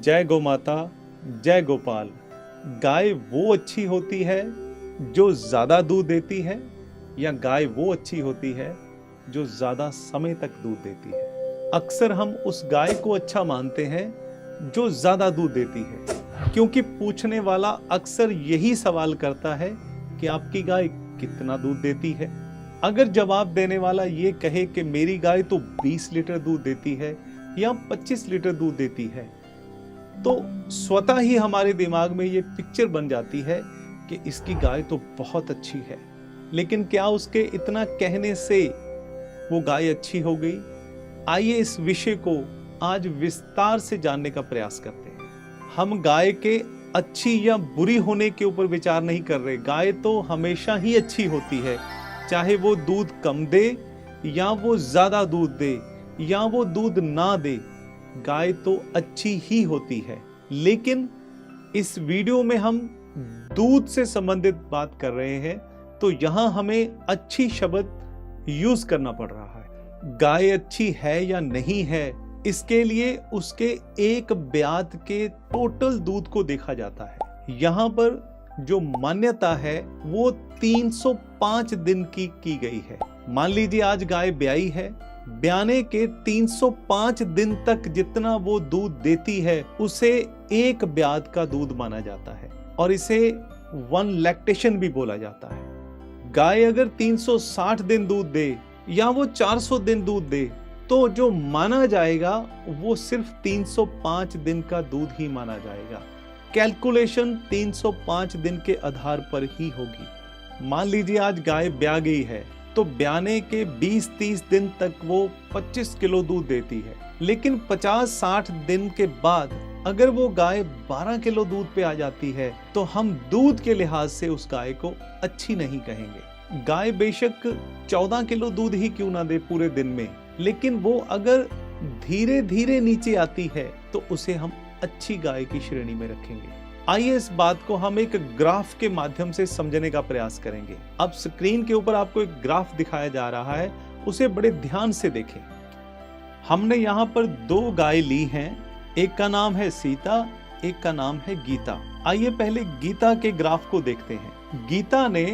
जय गौ माता, जय गोपाल। गाय वो अच्छी होती है जो ज़्यादा दूध देती है, या गाय वो अच्छी होती है जो ज़्यादा समय तक दूध देती है? अक्सर हम उस गाय को अच्छा मानते हैं जो ज़्यादा दूध देती है, क्योंकि पूछने वाला अक्सर यही सवाल करता है कि आपकी गाय कितना दूध देती है। अगर जवाब देने वाला ये कहे कि मेरी गाय तो 20 लीटर दूध देती है या 25 लीटर दूध देती है, तो स्वतः ही हमारे दिमाग में ये पिक्चर बन जाती है कि इसकी गाय तो बहुत अच्छी है। लेकिन क्या उसके इतना कहने से वो गाय अच्छी हो गई? आइए इस विषय को आज विस्तार से जानने का प्रयास करते हैं। हम गाय के अच्छी या बुरी होने के ऊपर विचार नहीं कर रहे। गाय तो हमेशा ही अच्छी होती है, चाहे वो दूध कम दे या वो ज्यादा दूध दे या वो दूध ना दे, गाय तो अच्छी ही होती है। लेकिन इस वीडियो में हम दूध से संबंधित बात कर रहे हैं, तो यहां हमें अच्छी शब्द यूज करना पड़ रहा है। गाय अच्छी है या नहीं है, इसके लिए उसके एक ब्यात के टोटल दूध को देखा जाता है। यहाँ पर जो मान्यता है वो 305 दिन की गई है। मान लीजिए आज गाय ब्याई है, ब्याने के 305 दिन तक जितना वो दूध देती है उसे एक ब्यात का दूध माना जाता है, और इसे 1 लैक्टेशन भी बोला जाता है। गाय अगर 360 दिन दूध दे या वो 400 दिन दूध दे, तो जो माना जाएगा वो सिर्फ 305 दिन का दूध ही माना जाएगा। कैलकुलेशन 305 दिन के आधार पर ही होगी। मान लीजिए आज गाय ब्या गई है, तो ब्याने के 20-30 दिन तक वो 25 किलो दूध देती है। लेकिन 50-60 दिन के बाद अगर वो गाय 12 किलो दूध पे आ जाती है, तो हम दूध के लिहाज से उस गाय को अच्छी नहीं कहेंगे। गाय बेशक 14 किलो दूध ही क्यों ना दे पूरे दिन में, लेकिन वो अगर धीरे धीरे नीचे आती है तो उसे हम अच्छी गाय की श्रेणी में रखेंगे। आइए इस बात को हम एक ग्राफ के माध्यम से समझने का प्रयास करेंगे। अब स्क्रीन के ऊपर आपको एक ग्राफ दिखाया जा रहा है, उसे बड़े ध्यान से देखें। हमने यहाँ पर 2 गाय ली हैं, एक का नाम है सीता, एक का नाम है गीता। आइए पहले गीता के ग्राफ को देखते हैं। गीता ने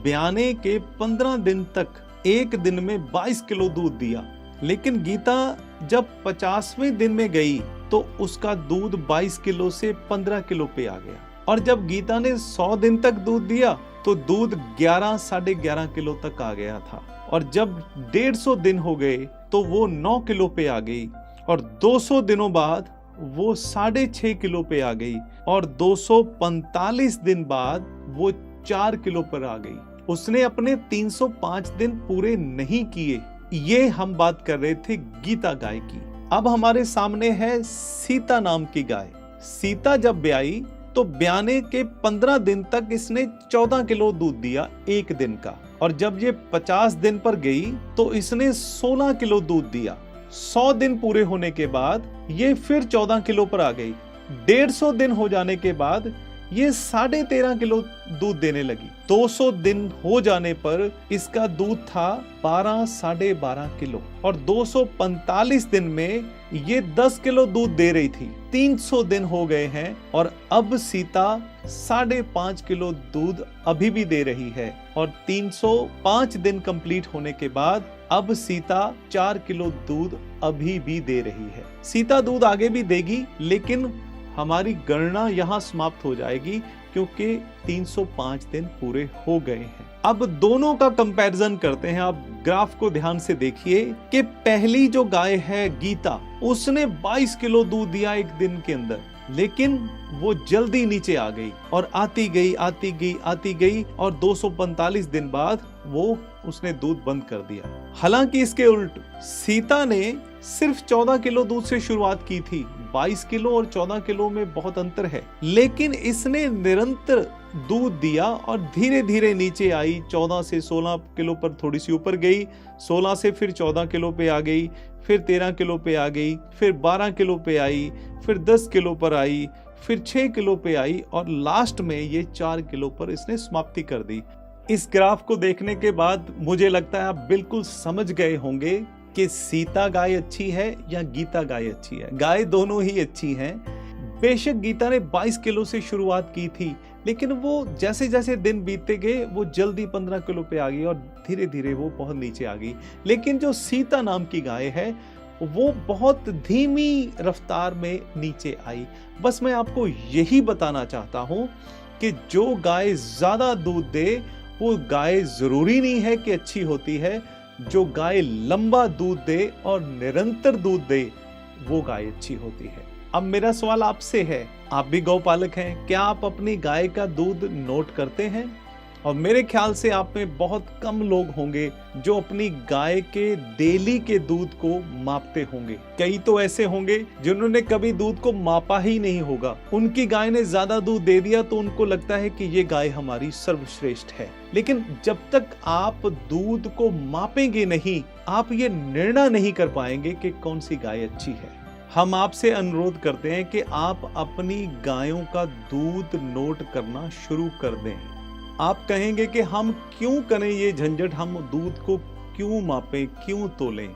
ब्याने के 15 दिन तक एक दिन में 22 किलो दूध दिया, लेकिन गीता जब 50वें दिन में गई तो उसका दूध 22 किलो से 15 किलो पे आ गया। और जब गीता ने 100 दिन तक दूध दिया तो दूध 11-11.5 किलो तक आ गया था। और जब 150 दिन हो गए तो वो 9 किलो पे आ गई, और 200 दिनों बाद वो 6.5 किलो पे आ गई, और 245 दिन बाद वो 4 किलो पर आ गई। उसने अपने 305 दिन पूरे नहीं किए। ये हम बात कर रहे थे गीता गाय की। अब हमारे सामने है सीता नाम की गाय। सीता जब ब्याई तो ब्याने के 15 दिन तक इसने 14 किलो दूध दिया एक दिन का, और जब ये 50 दिन पर गई तो इसने 16 किलो दूध दिया। 100 दिन पूरे होने के बाद ये फिर 14 किलो पर आ गई। 150 दिन हो जाने के बाद ये 13.5 किलो दूध देने लगी। 200 दिन हो जाने पर इसका दूध था 12-12.5 किलो, और 245 दिन में ये 10 किलो दूध दे रही थी। 300 दिन हो गए हैं और अब सीता 5.5 किलो दूध अभी भी दे रही है, और 305 दिन कंप्लीट होने के बाद अब सीता 4 किलो दूध अभी भी दे रही है। सीता दूध आगे भी देगी, लेकिन हमारी गणना यहाँ समाप्त हो जाएगी क्योंकि 305 दिन पूरे हो गए हैं। अब दोनों का कंपैरिजन करते हैं। आप ग्राफ को ध्यान से देखिए कि पहली जो गाय है गीता, उसने 22 किलो दूध दिया एक दिन के अंदर, लेकिन वो जल्दी नीचे आ गई और आती गई और 245 दिन बाद वो उसने दूध बंद कर दिया। हालांकि इसके उल्ट सीता ने सिर्फ 14 किलो दूध से शुरुआत की थी। 22 किलो और 14 किलो में बहुत अंतर है, लेकिन इसने निरंतर दूध दिया और धीरे धीरे नीचे आई। 14 से 16 किलो पर थोड़ी सी ऊपर गई, 16 से फिर 14 किलो पे आ गई, फिर 13 किलो पे आ गई, फिर 12 किलो पे आई, फिर 10 किलो पर आई, फिर 6 किलो पे आई, और लास्ट में ये 4 किलो पर इसने समाप्ति कर दी। इस ग्राफ को देखने के बाद मुझे लगता है आप बिल्कुल समझ गए होंगे कि सीता गाय अच्छी है या गीता गाय अच्छी है। गाय दोनों ही अच्छी हैं। बेशक गीता ने 22 किलो से शुरुआत की थी, लेकिन वो जैसे जैसे दिन बीतते गए वो जल्दी 15 किलो पे आ गई और धीरे धीरे वो बहुत नीचे आ गई। लेकिन जो सीता नाम की गाय है वो बहुत धीमी रफ्तार में नीचे आई। बस मैं आपको यही बताना चाहता हूं कि जो गाय ज्यादा दूध दे वो गाय जरूरी नहीं है कि अच्छी होती है। जो गाय लंबा दूध दे और निरंतर दूध दे वो गाय अच्छी होती है। अब मेरा सवाल आपसे है, आप भी गौपालक हैं, क्या आप अपनी गाय का दूध नोट करते हैं? और मेरे ख्याल से आप में बहुत कम लोग होंगे जो अपनी गाय के डेली के दूध को मापते होंगे। कई तो ऐसे होंगे जिन्होंने कभी दूध को मापा ही नहीं होगा। उनकी गाय ने ज्यादा दूध दे दिया तो उनको लगता है कि ये गाय हमारी सर्वश्रेष्ठ है। लेकिन जब तक आप दूध को मापेंगे नहीं, आप ये निर्णय नहीं कर पाएंगे कि कौन सी गाय अच्छी है। हम आपसे अनुरोध करते हैं कि आप अपनी गायों का दूध नोट करना शुरू कर दें। आप कहेंगे कि हम क्यों करें ये झंझट, हम दूध को क्यों मापें, क्यों तोलें?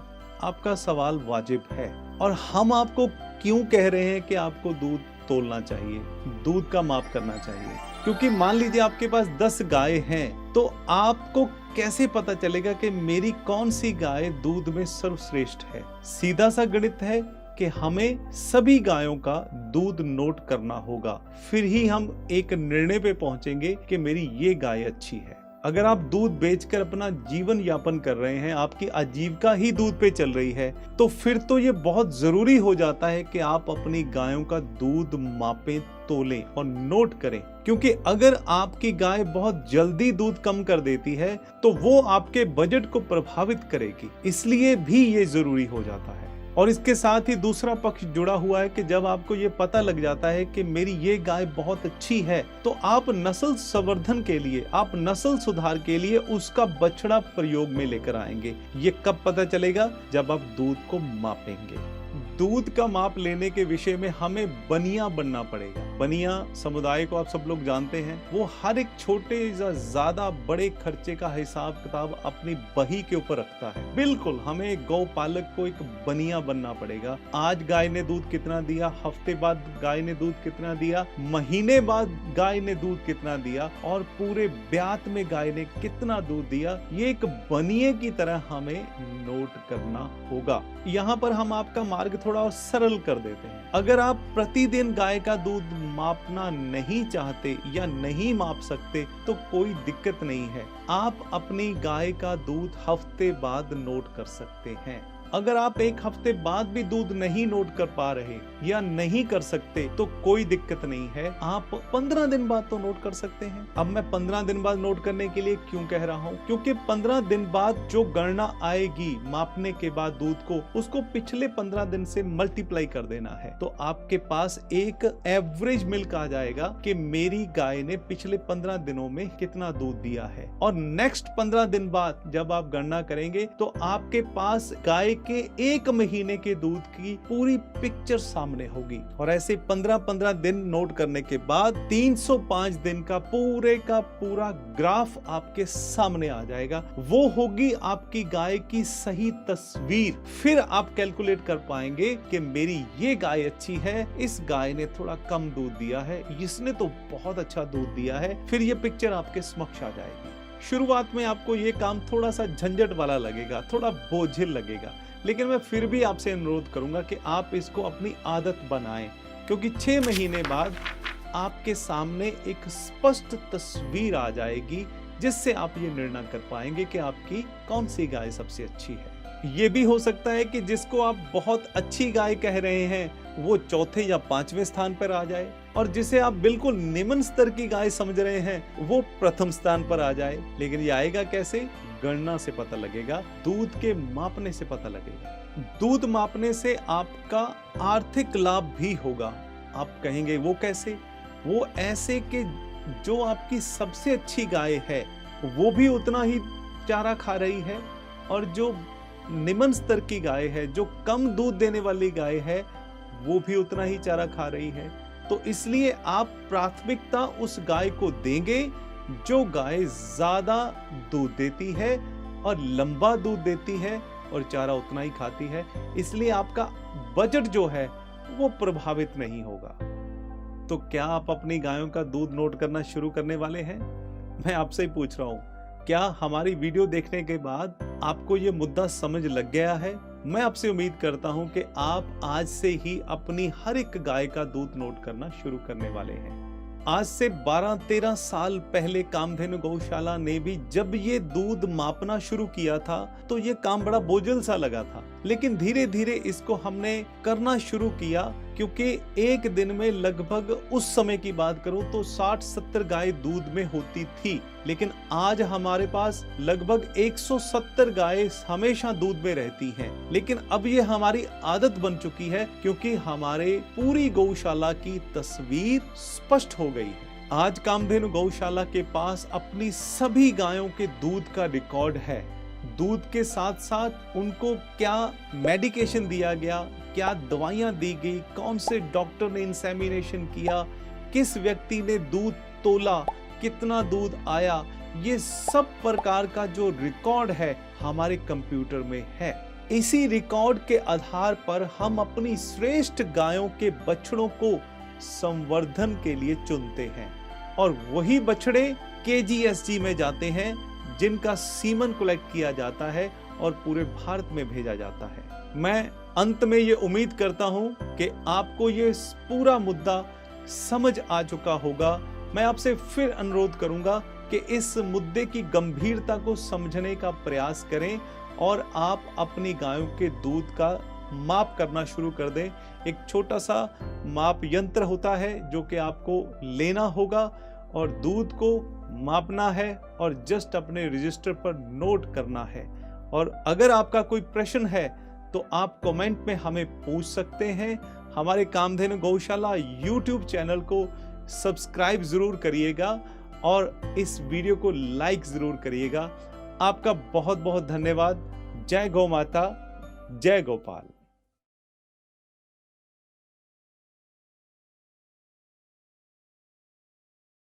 आपका सवाल वाजिब है। और हम आपको क्यों कह रहे हैं कि आपको दूध तोलना चाहिए, दूध का माप करना चाहिए? क्योंकि मान लीजिए आपके पास 10 गाय हैं, तो आपको कैसे पता चलेगा कि मेरी कौन सी गाय दूध में सर्वश्रेष्ठ है? सीधा सा गणित है कि हमें सभी गायों का दूध नोट करना होगा, फिर ही हम एक निर्णय पे पहुंचेंगे कि मेरी ये गाय अच्छी है। अगर आप दूध बेचकर अपना जीवन यापन कर रहे हैं, आपकी आजीविका ही दूध पे चल रही है, तो फिर तो ये बहुत जरूरी हो जाता है कि आप अपनी गायों का दूध मापें, तोलें और नोट करें। क्योंकि अगर आपकी गाय बहुत जल्दी दूध कम कर देती है तो वो आपके बजट को प्रभावित करेगी, इसलिए भी ये जरूरी हो जाता है। और इसके साथ ही दूसरा पक्ष जुड़ा हुआ है कि जब आपको ये पता लग जाता है कि मेरी ये गाय बहुत अच्छी है, तो आप नस्ल संवर्धन के लिए, आप नस्ल सुधार के लिए उसका बछड़ा प्रयोग में लेकर आएंगे। ये कब पता चलेगा? जब आप दूध को मापेंगे। दूध का माप लेने के विषय में हमें बनिया बनना पड़ेगा। बनिया समुदाय को आप सब लोग जानते हैं, वो हर एक छोटे या ज्यादा बड़े खर्चे का हिसाब किताब अपनी बही के ऊपर रखता है। बिल्कुल हमें गौपालक को एक बनिया बनना पड़ेगा। आज गाय ने दूध कितना दिया, हफ्ते बाद गाय ने दूध कितना दिया, महीने बाद गाय ने दूध कितना दिया और पूरे ब्यात में गाय ने कितना दूध दिया, ये एक बनिए की तरह हमें नोट करना होगा। यहाँ पर हम आपका मार्ग थोड़ा और सरल कर देते हैं। अगर आप प्रतिदिन गाय का दूध मापना नहीं चाहते या नहीं माप सकते तो कोई दिक्कत नहीं है, आप अपनी गाय का दूध हफ्ते बाद नोट कर सकते हैं। अगर आप एक हफ्ते बाद भी दूध नहीं नोट कर पा रहे या नहीं कर सकते तो कोई दिक्कत नहीं है, आप 15 दिन बाद तो नोट कर सकते हैं। अब मैं 15 दिन बाद नोट करने के लिए क्यों कह रहा हूँ? क्योंकि 15 दिन बाद जो गणना आएगी मापने के बाद दूध को, उसको पिछले 15 दिन से मल्टीप्लाई कर देना है, तो आपके पास एक एवरेज मिल्क आ जाएगा कि मेरी गाय ने पिछले 15 दिनों में कितना दूध दिया है। और नेक्स्ट 15 दिन बाद जब आप गणना करेंगे तो आपके पास गाय के एक महीने के दूध की पूरी पिक्चर सामने होगी। और ऐसे 15-15 दिन नोट करने के बाद 305 दिन का पूरा ग्राफ आपके सामने आ जाएगा। वो होगी आपकी गाय की सही तस्वीर। फिर आप कैलकुलेट कर पाएंगे कि मेरी ये गाय अच्छी है, इस गाय ने थोड़ा कम दूध दिया है, इसने तो बहुत अच्छा दूध दिया है। फिर ये पिक्चर आपके समक्ष आ जाएगी। शुरुआत में आपको ये काम थोड़ा सा झंझट वाला लगेगा, थोड़ा बोझिल लगेगा, लेकिन मैं फिर भी आपसे अनुरोध करूंगा कि आप इसको अपनी आदत बनाएं, क्योंकि 6 महीने बाद आपके सामने एक स्पष्ट तस्वीर आ जाएगी जिससे आप ये निर्णय कर पाएंगे कि आपकी कौन सी गाय सबसे अच्छी है। ये भी हो सकता है कि जिसको आप बहुत अच्छी गाय कह रहे हैं वो चौथे या 5वें स्थान पर आ जाए, और जिसे आप बिल्कुल निम्न स्तर की गाय समझ रहे हैं वो प्रथम स्थान पर आ जाए। लेकिन ये आएगा कैसे? गणना से पता लगेगा, दूध के मापने से पता लगेगा। दूध मापने से आपका आर्थिक लाभ भी होगा। आप कहेंगे वो कैसे? वो ऐसे कि जो आपकी सबसे अच्छी गाय है वो भी उतना ही चारा खा रही है, और जो निम्न स्तर की गाय है, जो कम दूध देने वाली गाय है, वो भी उतना ही चारा खा रही है। तो इसलिए आप प्राथमिकता उस गाय को देंगे जो गाय ज्यादा दूध देती है और लंबा दूध देती है और चारा उतना ही खाती है। इसलिए आपका बजट जो है वो प्रभावित नहीं होगा। तो क्या आप अपनी गायों का दूध नोट करना शुरू करने वाले हैं? मैं आपसे ही पूछ रहा हूँ, क्या हमारी वीडियो देखने के बाद आपको ये मुद्दा समझ लग गया है? मैं आपसे उम्मीद करता हूँ कि आप आज से ही अपनी हर एक गाय का दूध नोट करना शुरू करने वाले हैं। आज से 12-13 साल पहले कामधेनु गौशाला ने भी जब ये दूध मापना शुरू किया था तो ये काम बड़ा बोझिल सा लगा था, लेकिन धीरे धीरे इसको हमने करना शुरू किया, क्योंकि एक दिन में लगभग उस समय की बात करूं तो 60-70 गाय दूध में होती थी, लेकिन आज हमारे पास लगभग 170 गाय हमेशा दूध में रहती हैं। लेकिन अब ये हमारी आदत बन चुकी है, क्योंकि हमारे पूरी गौशाला की तस्वीर स्पष्ट हो गई है। आज कामधेनु गौशाला के पास अपनी सभी गायों के दूध का रिकॉर्ड है। दूध के साथ साथ उनको क्या मेडिकेशन दिया गया, क्या दवाइयां दी गई, कौन से डॉक्टर ने इंसेमिनेशन किया, किस व्यक्ति ने दूध तोला, कितना दूध आया, ये सब प्रकार का जो रिकॉर्ड है हमारे कंप्यूटर में है। इसी रिकॉर्ड के आधार पर हम अपनी श्रेष्ठ गायों के बछड़ों को संवर्धन के लिए चुनते हैं, और वही बछड़े KGSG में जाते हैं, जिनका सीमन कलेक्ट किया जाता है और पूरे भारत में भेजा जाता है। मैं अंत में ये उम्मीद करता हूं कि आपको ये पूरा मुद्दा समझ आ चुका होगा। मैं आपसे फिर अनुरोध करूंगा कि इस मुद्दे की गंभीरता को समझने का प्रयास करें और आप अपनी गायों के दूध का माप करना शुरू कर दें। एक छोटा सा माप यंत्र होता है जो कि आपको लेना होगा और दूध को मापना है और जस्ट अपने रजिस्टर पर नोट करना है। और अगर आपका कोई प्रश्न है तो आप कमेंट में हमें पूछ सकते हैं। हमारे कामधेनु गौशाला YouTube चैनल को सब्सक्राइब जरूर करिएगा और इस वीडियो को लाइक जरूर करिएगा। आपका बहुत बहुत धन्यवाद। जय गौ माता, जय गोपाल।